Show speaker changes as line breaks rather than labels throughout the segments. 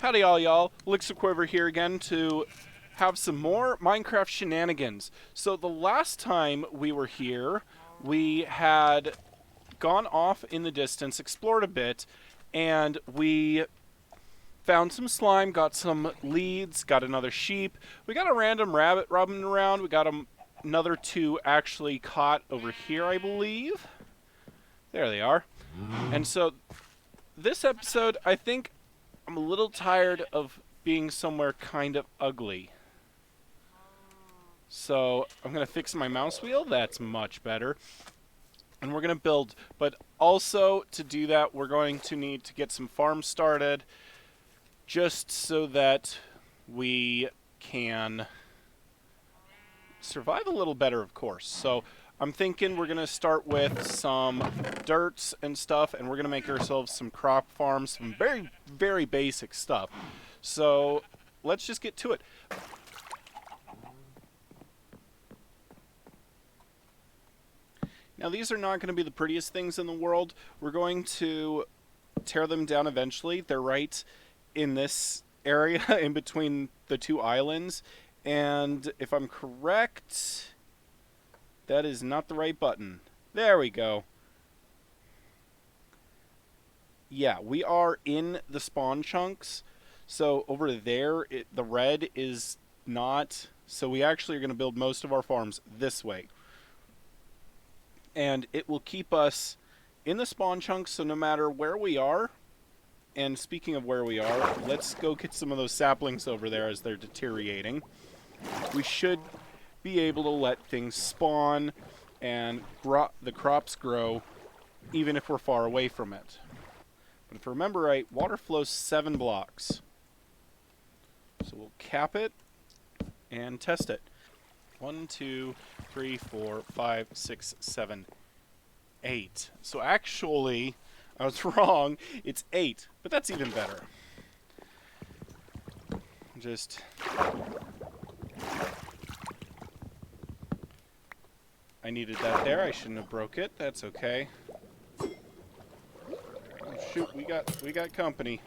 Howdy all y'all, Elixir here again to have some more Minecraft shenanigans. So the last time we were here, we had gone off in the distance, explored a bit, and we found some slime, got some leads, got another sheep. We got a random rabbit roaming around. We got another two actually caught over here, I believe. There they are. And so this episode, I think I'm a little tired of being somewhere kind of ugly. So I'm going to fix my mouse wheel. That's much better. And we're going to build. But also to do that, we're going to need to get some farms started. Just so that we can survive a little better, of course. So I'm thinking we're going to start with some dirts and stuff, and we're going to make ourselves some crop farms, some very, very basic stuff. So let's just get to it. Now, these are not going to be the prettiest things in the world. We're going to tear them down eventually. They're right in this area in between the two islands. And if I'm correct, that is not the right button. There we go. Yeah, we are in the spawn chunks. So over there, the red is not. So we actually are going to build most of our farms this way. And it will keep us in the spawn chunks, so no matter where we are. And speaking of where we are, let's go get some of those saplings over there as they're deteriorating. We should be able to let things spawn and the crops grow even if we're far away from it. But if I remember right, water flows 7 blocks. So we'll cap it and test it. 1, 2, 3, 4, 5, 6, 7, 8. So actually, I was wrong. It's 8, but that's even better. Just I needed that there. I shouldn't have broke it. That's okay. Oh shoot, we got company.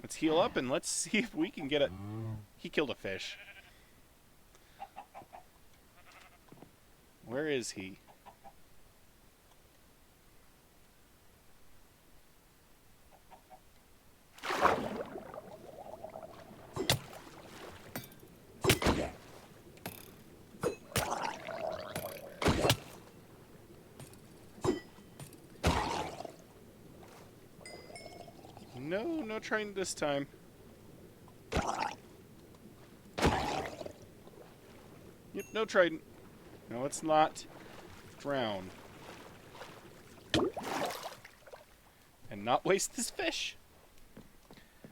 Let's heal up and let's see if we can get it. He killed a fish. Where is he? No trying this time. Yep, no trident. No, it's not. Drown. And not waste this fish.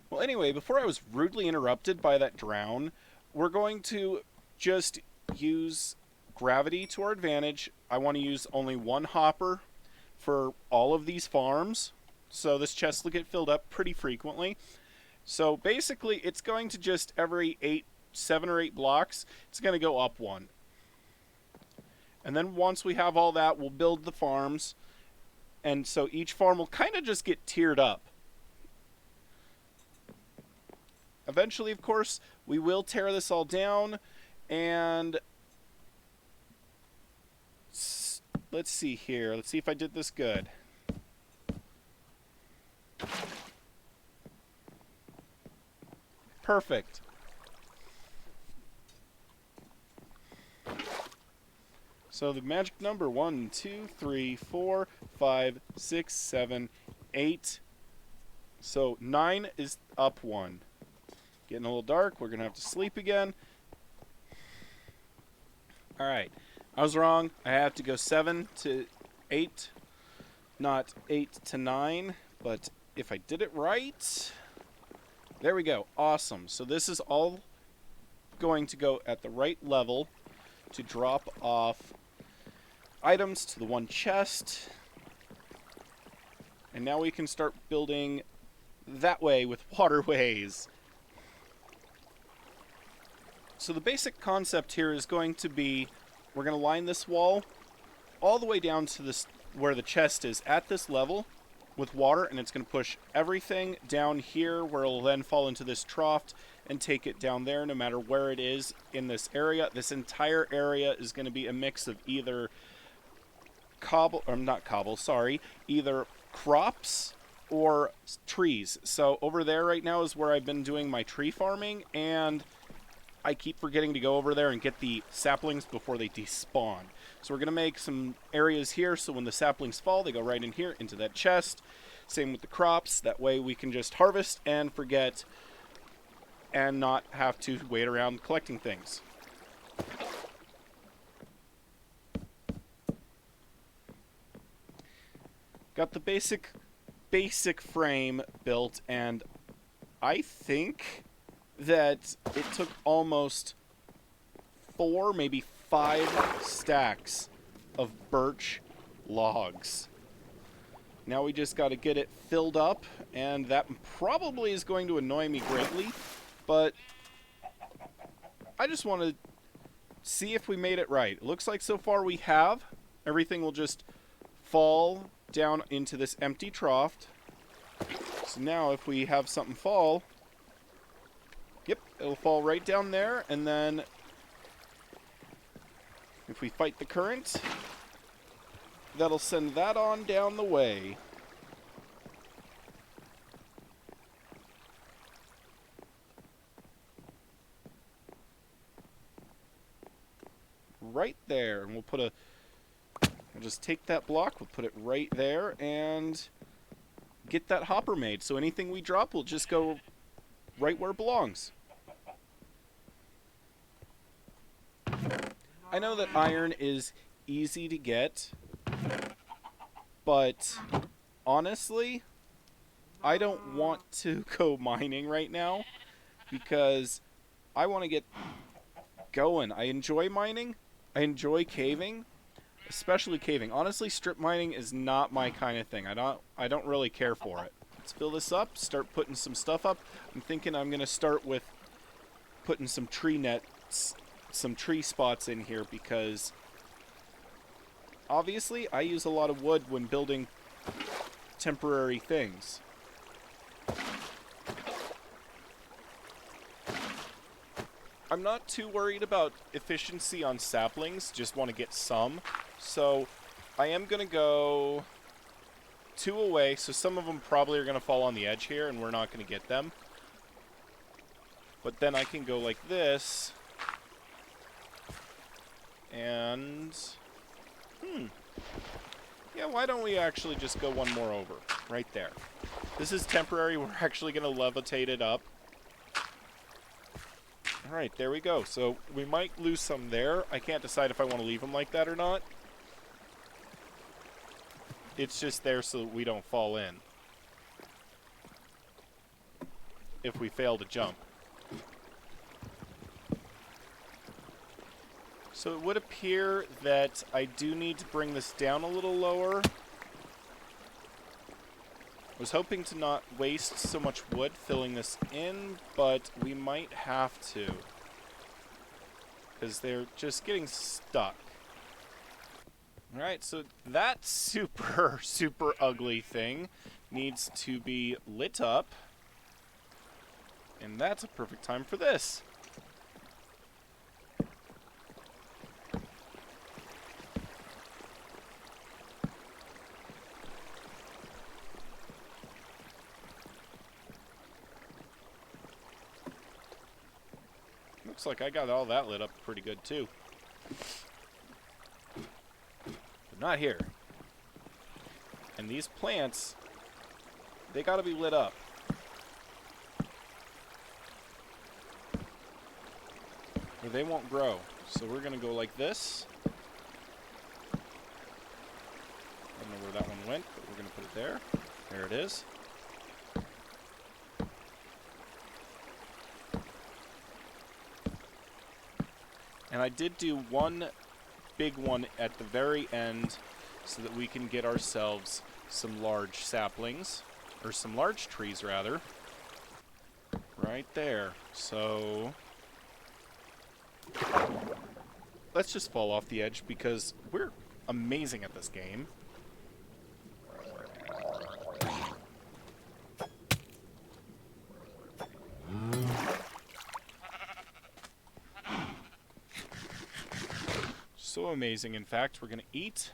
Well, anyway, before I was rudely interrupted by that drown, we're going to just use gravity to our advantage. I want to use only one hopper for all of these farms. So this chest will get filled up pretty frequently. So basically, it's going to just every 7 or 8 blocks, it's going to go up 1. And then once we have all that, we'll build the farms. And so each farm will kind of just get tiered up. Eventually, of course, we will tear this all down. And let's see here. Let's see if I did this good. Perfect. So the magic number 1, 2, 3, 4, 5, 6, 7, 8. So 9 is up 1. Getting a little dark. We're going to have to sleep again. Alright. I was wrong. I have to go 7 to 8. Not 8 to 9. But if I did it right... There we go. Awesome. So this is all going to go at the right level to drop off items to the one chest. And now we can start building that way with waterways. So the basic concept here is going to be, we're going to line this wall all the way down to this where the chest is at this level with water, and it's going to push everything down here where it'll then fall into this trough and take it down there no matter where it is in this area. This entire area is going to be a mix of either either crops or trees. So over there right now is where I've been doing my tree farming, and I keep forgetting to go over there and get the saplings before they despawn. So we're going to make some areas here so when the saplings fall, they go right in here into that chest. Same with the crops. That way we can just harvest and forget and not have to wait around collecting things. Got the basic frame built, and I think that it took almost 4, maybe 5 stacks of birch logs. Now we just got to get it filled up, and that probably is going to annoy me greatly, but I just want to see if we made it right. It looks like so far we have. Everything will just fall down into this empty trough. So now if we have something fall, yep, it'll fall right down there, and then if we fight the current, that'll send that on down the way. Right there, and we'll just take that block, we'll put it right there, and get that hopper made. So anything we drop will just go right where it belongs. I know that iron is easy to get, but honestly, I don't want to go mining right now because I want to get going. I enjoy mining. I enjoy caving, especially caving. Honestly, strip mining is not my kind of thing. I don't really care for it. Let's fill this up, start putting some stuff up. I'm thinking I'm going to start with putting some tree nets, some tree spots in here, because obviously I use a lot of wood when building temporary things. I'm not too worried about efficiency on saplings, just want to get some. So I am going to go 2 away, so some of them probably are going to fall on the edge here and we're not going to get them. But then I can go like this. And yeah, why don't we actually just go one more over right there. This is temporary. We're actually going to levitate it up. Alright, there we go. So we might lose some there. I can't decide if I want to leave them like that or not. It's just there so that we don't fall in if we fail to jump. So it would appear that I do need to bring this down a little lower. I was hoping to not waste so much wood filling this in, but we might have to, because they're just getting stuck. Alright, so that super ugly thing needs to be lit up, and that's a perfect time for this. Looks like I got all that lit up pretty good too. But not here. And these plants, they gotta be lit up. Or they won't grow. So we're gonna go like this. I don't know where that one went, but we're gonna put it there. There it is. And I did do one big one at the very end so that we can get ourselves some large saplings, or some large trees rather, right there. So let's just fall off the edge because we're amazing at this game. So amazing, in fact. We're going to eat,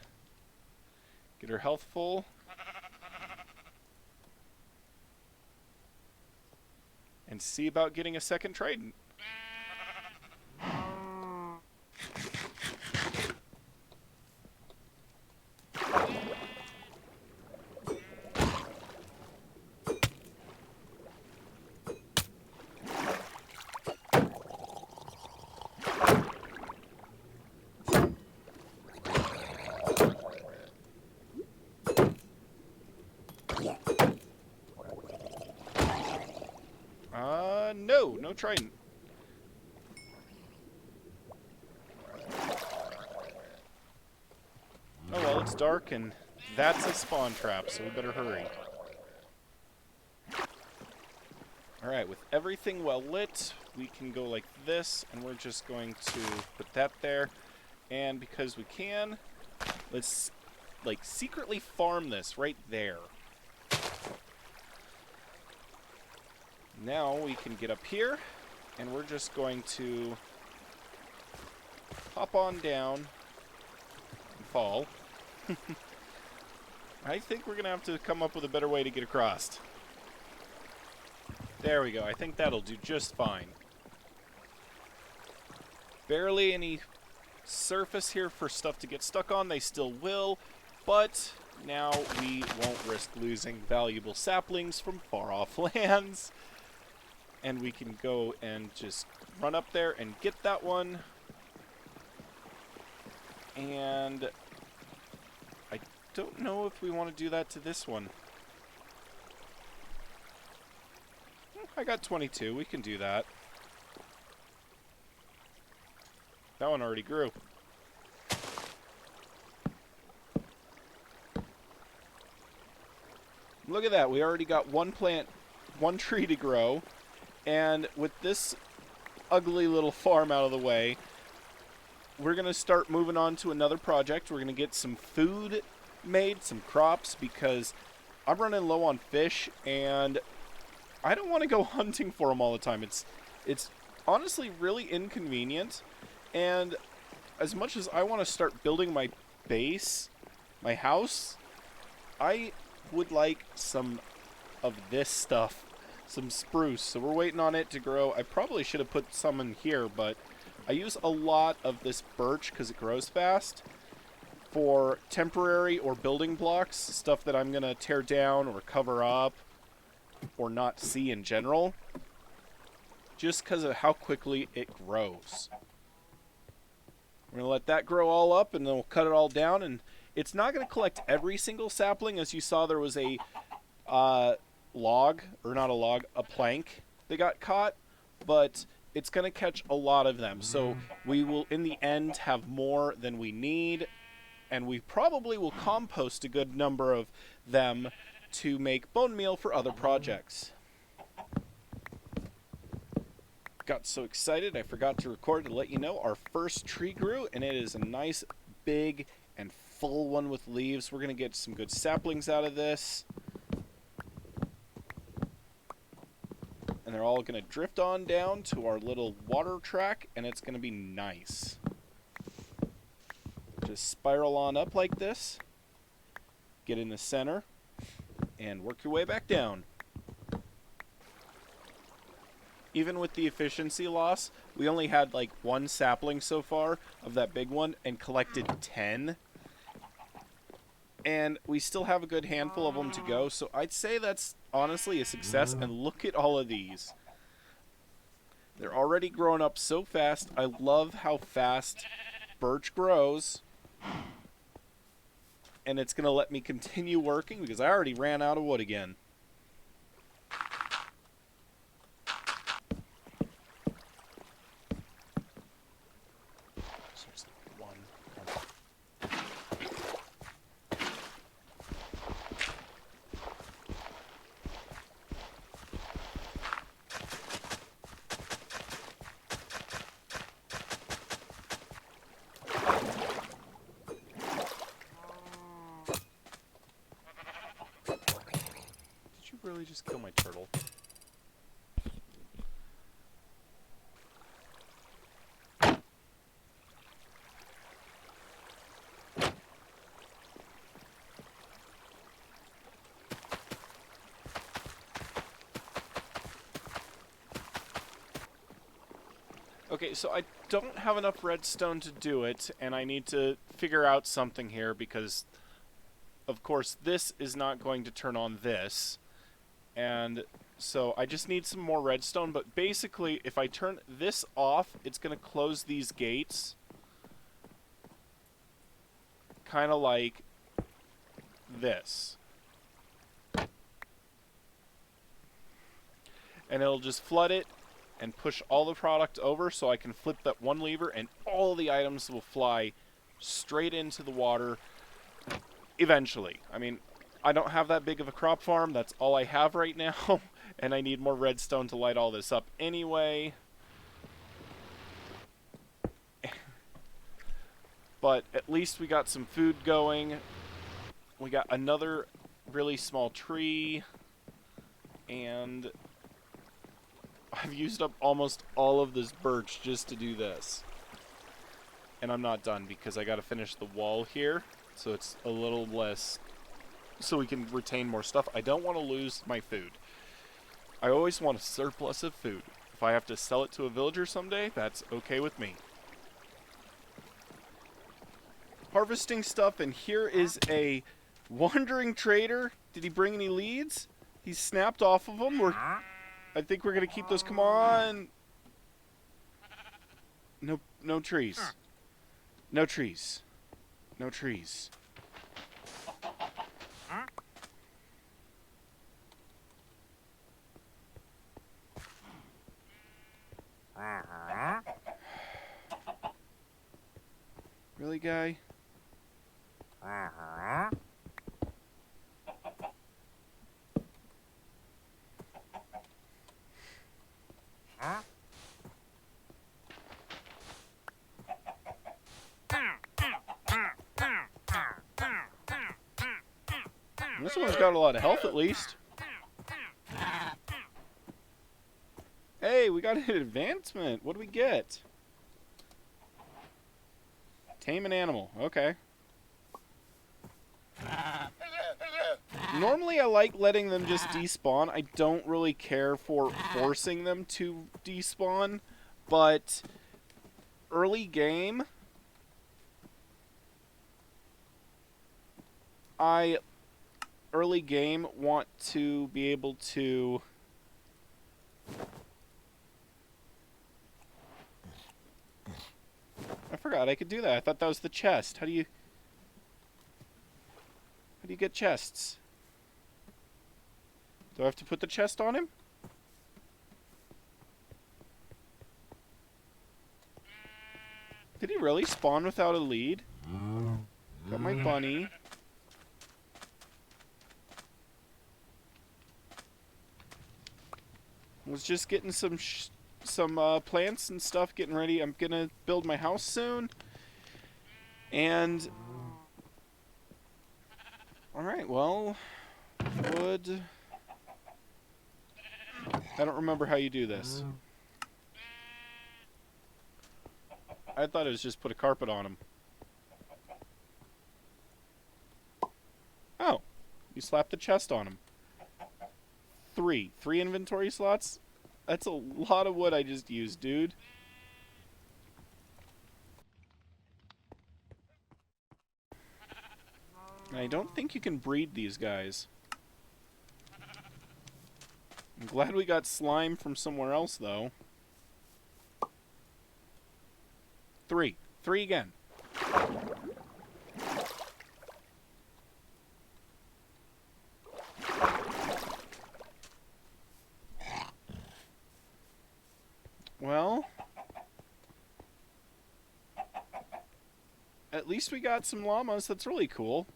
get our health full, and see about getting a second trident. No trident. Oh well, it's dark and that's a spawn trap, so we better hurry. Alright, with everything well lit, we can go like this, and we're just going to put that there. And because we can, let's, like, secretly farm this right there. Now we can get up here, and we're just going to hop on down and fall. I think we're going to have to come up with a better way to get across. There we go. I think that'll do just fine. Barely any surface here for stuff to get stuck on. They still will, but now we won't risk losing valuable saplings from far-off lands. And we can go and just run up there and get that one. And I don't know if we want to do that to this one. I got 22. We can do that. That one already grew. Look at that. We already got one plant, one tree to grow. And with this ugly little farm out of the way, we're going to start moving on to another project. We're going to get some food made, some crops, because I'm running low on fish, and I don't want to go hunting for them all the time. It's honestly really inconvenient, and as much as I want to start building my base, my house, I would like some of this stuff. Some spruce, so we're waiting on it to grow. I probably should have put some in here, but I use a lot of this birch because it grows fast for temporary or building blocks, stuff that I'm going to tear down or cover up or not see in general, just because of how quickly it grows. We're going to let that grow all up, and then we'll cut it all down, and it's not going to collect every single sapling. As you saw, there was a a plank that got caught, but it's going to catch a lot of them. So we will, in the end, have more than we need, and we probably will compost a good number of them to make bone meal for other projects. Got so excited I forgot to record to let you know our first tree grew, and it is a nice big and full one with leaves. We're going to get some good saplings out of this. And they're all going to drift on down to our little water track, and it's going to be nice. Just spiral on up like this. Get in the center, and work your way back down. Even with the efficiency loss, we only had like one sapling so far of that big one, and collected 10. And we still have a good handful of them to go, so I'd say that's honestly a success. And look at all of these. They're already growing up so fast. I love how fast birch grows. And it's going to let me continue working because I already ran out of wood again. just kill my turtle? Okay, so I don't have enough redstone to do it, and I need to figure out something here because, of course, this is not going to turn on this. And so I just need some more redstone, but basically, if I turn this off, it's going to close these gates. Kind of like this. And it'll just flood it and push all the product over so I can flip that one lever and all the items will fly straight into the water eventually. I mean, I don't have that big of a crop farm. That's all I have right now. And I need more redstone to light all this up anyway. But at least we got some food going. We got another really small tree. And I've used up almost all of this birch just to do this. And I'm not done because I got to finish the wall here. So it's a little less, so we can retain more stuff. I don't want to lose my food. I always want a surplus of food. If I have to sell it to a villager someday, that's okay with me. Harvesting stuff, and here is a wandering trader. Did he bring any leads? He's snapped off of them. I think we're going to keep those. Come on. No trees. No trees. No trees. Really, guy? This one's got a lot of health, at least. Hey, we got an advancement. What do we get? Tame an animal. Okay. Normally, I like letting them just despawn. I don't really care for forcing them to despawn, but early game, I want to be able to I forgot I could do that. I thought that was the chest. How do you get chests? Do I have to put the chest on him? Did he really spawn without a lead? Got my bunny. Was just getting some plants and stuff, getting ready. I'm gonna build my house soon. And all right, well, wood. I don't remember how you do this. I thought it was just put a carpet on them. Oh, you slap the chest on them. Three inventory slots? That's a lot of wood I just used, dude. And I don't think you can breed these guys. I'm glad we got slime from somewhere else, though. 3 again. Well, at least we got some llamas. That's really cool.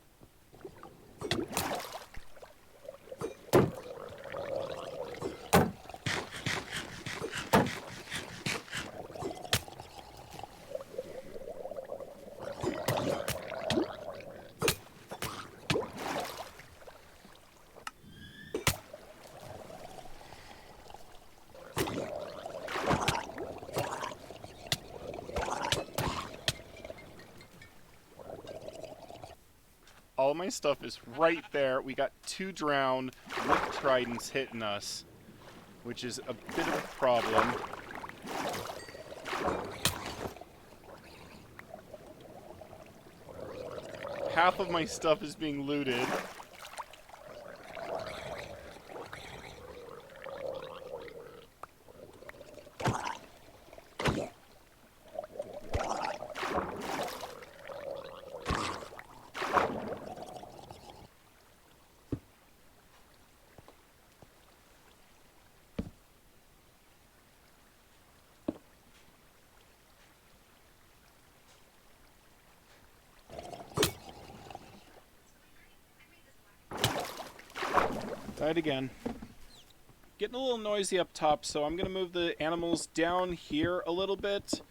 All my stuff is right there. We got 2 drowned with tridents hitting us, which is a bit of a problem. Half of my stuff is being looted. Died again. Getting a little noisy up top, so I'm going to move the animals down here a little bit.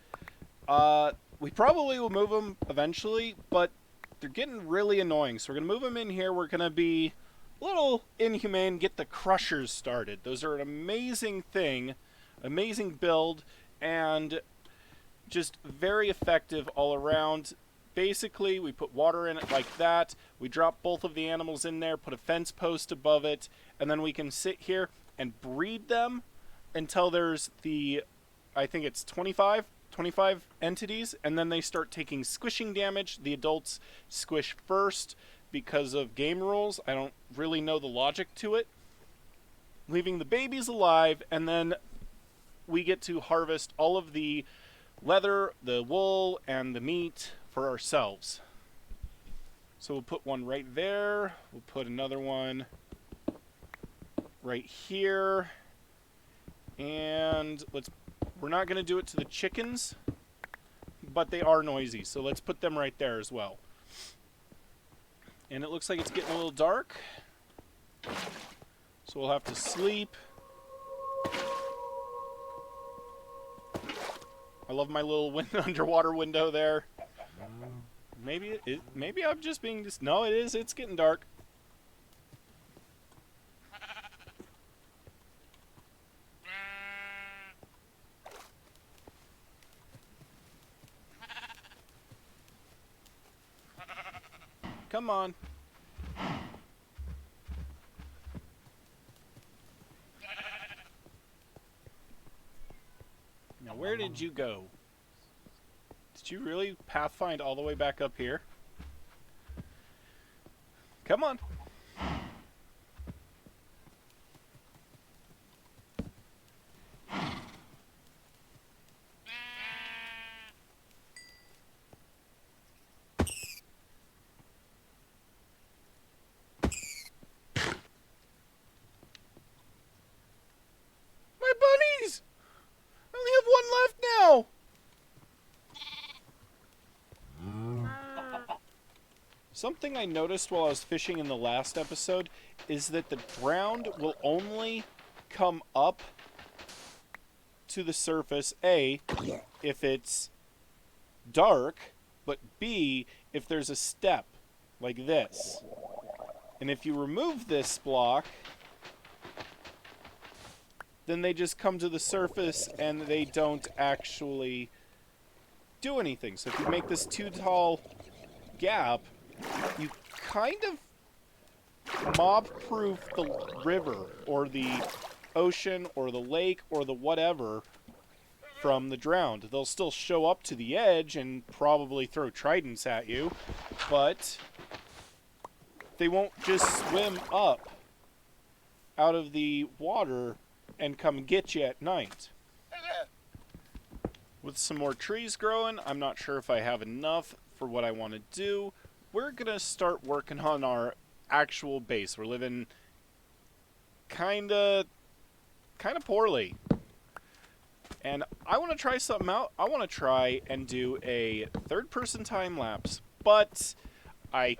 We probably will move them eventually, but they're getting really annoying. So we're going to move them in here. We're going to be a little inhumane, get the crushers started. Those are an amazing thing, amazing build, and just very effective all around. Basically, we put water in it like that. We drop both of the animals in there, put a fence post above it, and then we can sit here and breed them until there's the, I think it's 25 entities, and then they start taking squishing damage. The adults squish first because of game rules. I don't really know the logic to it. Leaving the babies alive, and then we get to harvest all of the leather, the wool, and the meat for ourselves. So we'll put one right there. We'll put another one right here. And we're not going to do it to the chickens, but they are noisy, so let's put them right there as well. And it looks like it's getting a little dark, so we'll have to sleep. I love my little underwater window there. Maybe I'm just being no, it is. It's getting dark. Come on. Now, where did you go? Did you really pathfind all the way back up here? Come on. My bunnies! I only have one left now! Something I noticed while I was fishing in the last episode is that the ground will only come up to the surface, A, if it's dark, but B, if there's a step, like this. And if you remove this block, then they just come to the surface and they don't actually do anything. So if you make this too tall gap, you kind of mob-proof the river or the ocean or the lake or the whatever from the drowned. They'll still show up to the edge and probably throw tridents at you, but they won't just swim up out of the water and come get you at night. With some more trees growing, I'm not sure if I have enough for what I want to do. We're going to start working on our actual base. We're living kind of poorly. And I want to try something out. I want to try and do a third-person time-lapse, but I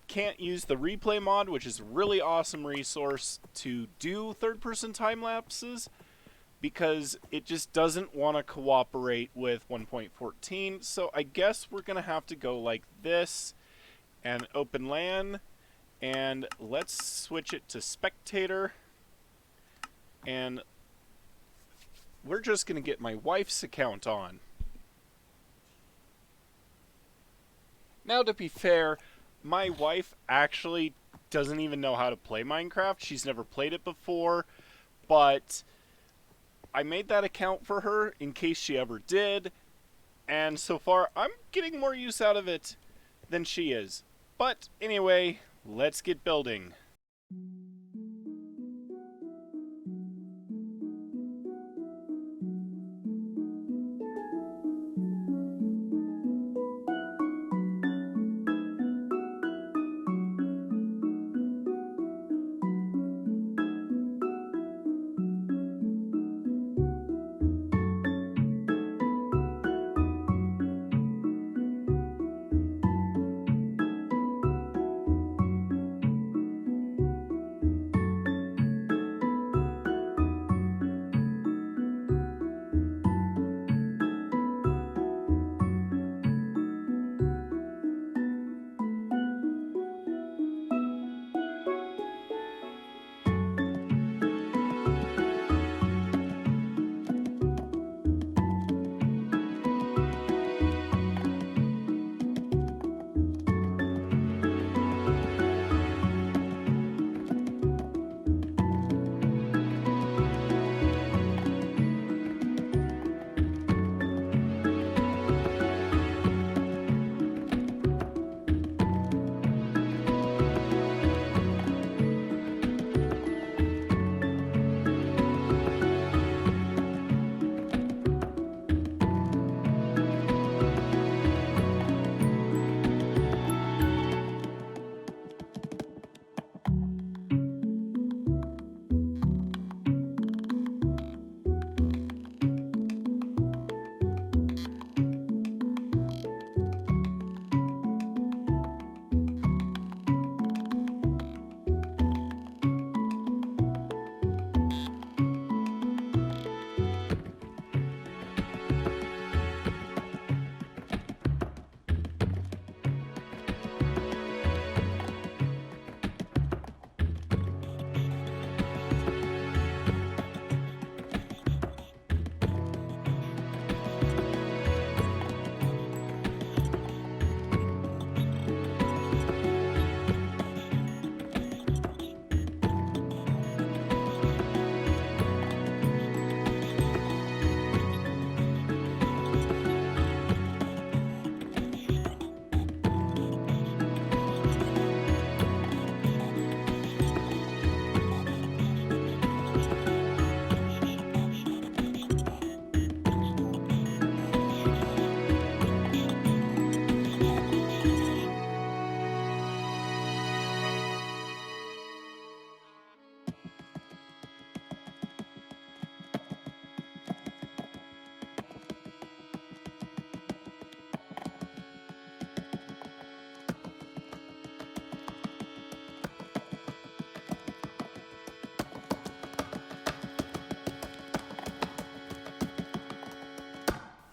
can't use the replay mod, which is a really awesome resource to do third-person time-lapses, because it just doesn't want to cooperate with 1.14. So I guess we're going to have to go like this and open LAN, and let's switch it to spectator, and we're just going to get my wife's account on. Now, to be fair, My wife actually doesn't even know how to play Minecraft. She's never played it before, but I made that account for her in case she ever did, and so far I'm getting more use out of it than she is. But anyway, let's get building.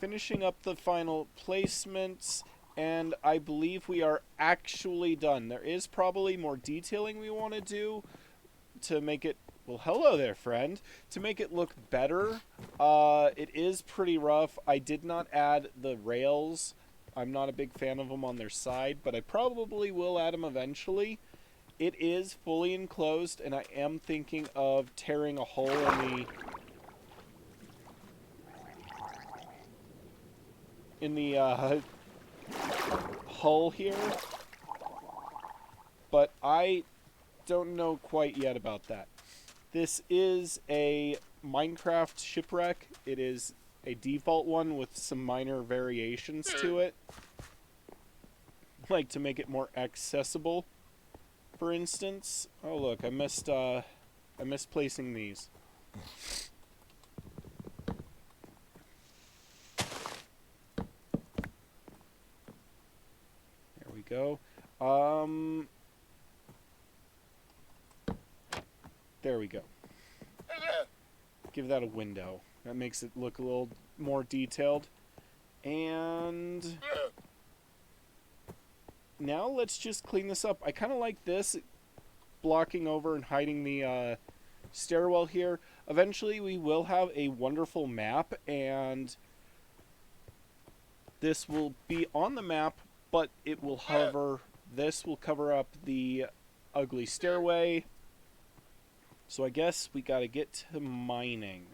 Finishing up the final placements, and I believe we are actually done. There is probably more detailing we want to do to make it, well, hello there, friend, to make it look better. It is pretty rough. I did not add the rails. I'm not a big fan of them on their side, but I probably will add them eventually. It is fully enclosed, and I am thinking of tearing a hole in the hull here, but I don't know quite yet about that. This is a Minecraft shipwreck. It is a default one with some minor variations to it, like to make it more accessible. For instance, oh look, I missed placing these. There we go. There we go. Give that a window. That makes it look a little more detailed. And now let's just clean this up. I kind of like this, blocking over and hiding the stairwell here. Eventually we will have a wonderful map, and this will be on the map, but it will hover This will cover up the ugly stairway. So I guess we gotta get to mining.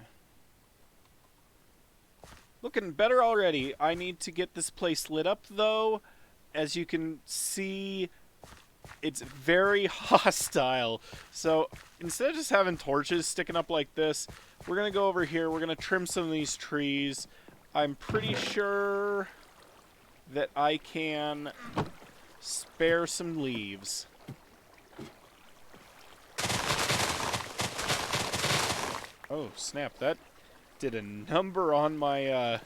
Looking better already. I need to get this place lit up, though. As you can see, it's very hostile. So instead of just having torches sticking up like this, we're going to go over here. We're going to trim some of these trees. I'm pretty sure that I can spare some leaves. Oh, snap. That did a number on my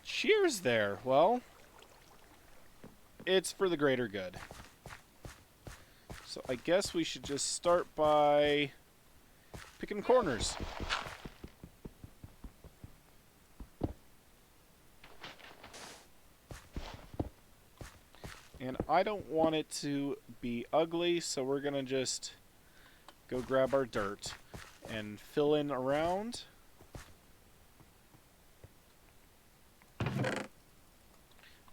shears there. Well, it's for the greater good. So I guess we should just start by picking corners. And I don't want it to be ugly, so we're going to just go grab our dirt and fill in around.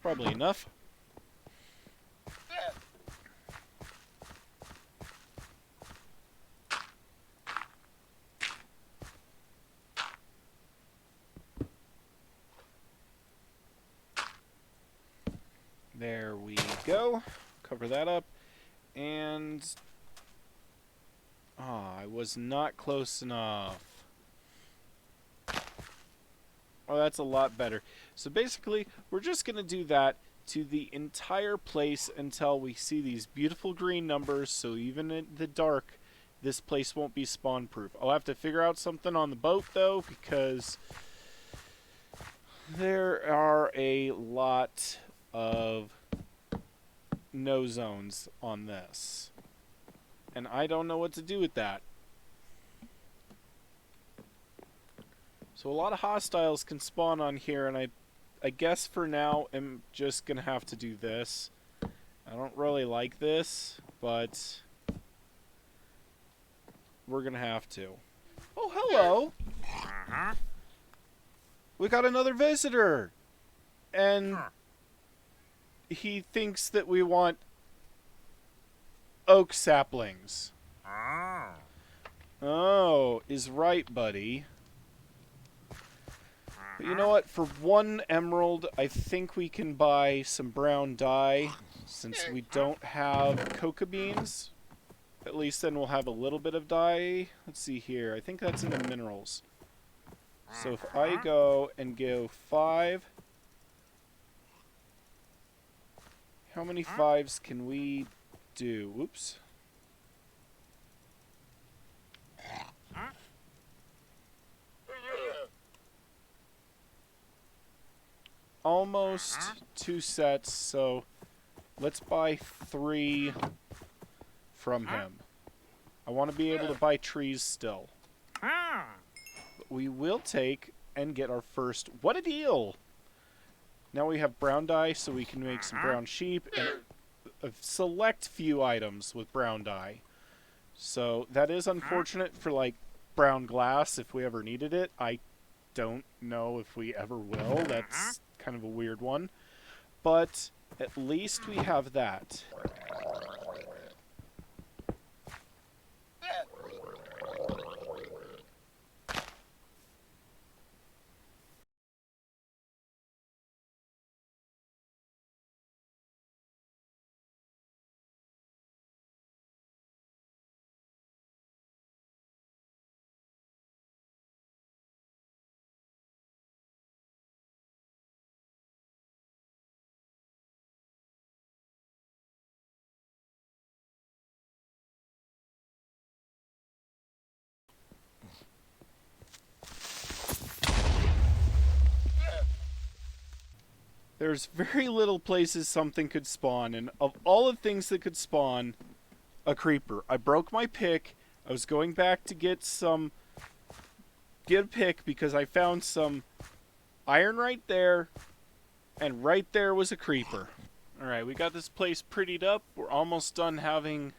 Probably enough. There we go. Cover that up. And... I was not close enough. Oh, that's a lot better. So basically, we're just going to do that to the entire place until we see these beautiful green numbers, so even in the dark, this place won't be spawn-proof. I'll have to figure out something on the boat, though, because there are a lot of no zones on this. And I don't know what to do with that. So a lot of hostiles can spawn on here, and I guess for now I'm just going to have to do this. I don't really like this, but we're going to have to. Oh, hello! We got another visitor! And he thinks that we want oak saplings. Oh, is right, buddy. But you know what? For 1 emerald, I think we can buy some brown dye, since we don't have coca beans. At least then we'll have a little bit of dye. Let's see here. I think that's in the minerals. So if I go and go 5... How many 5s can we do? Whoops. Almost 2 sets, so let's buy 3 from him. I want to be able to buy trees still. But we will take and get our first... What a deal! Now we have brown dye, so we can make some brown sheep and a select few items with brown dye. So that is unfortunate for, like, brown glass if we ever needed it. I don't know if we ever will. That's kind of a weird one. But at least we have that. There's very little places something could spawn, and of all the things that could spawn, a creeper. I broke my pick. I was going back to get a pick because I found some iron right there, and right there was a creeper. Alright, we got this place prettied up. We're almost done having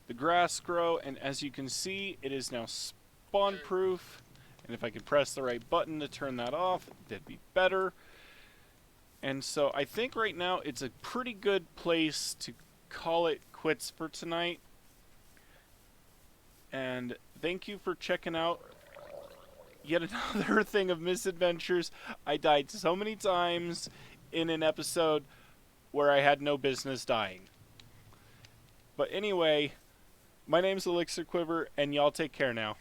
the grass grow, and as you can see, it is now spawn proof. And if I could press the right button to turn that off, that'd be better. And so I think right now it's a pretty good place to call it quits for tonight. And thank you for checking out yet another thing of misadventures. I died so many times in an episode where I had no business dying. But anyway, my name's Elixir Quiver, and y'all take care now.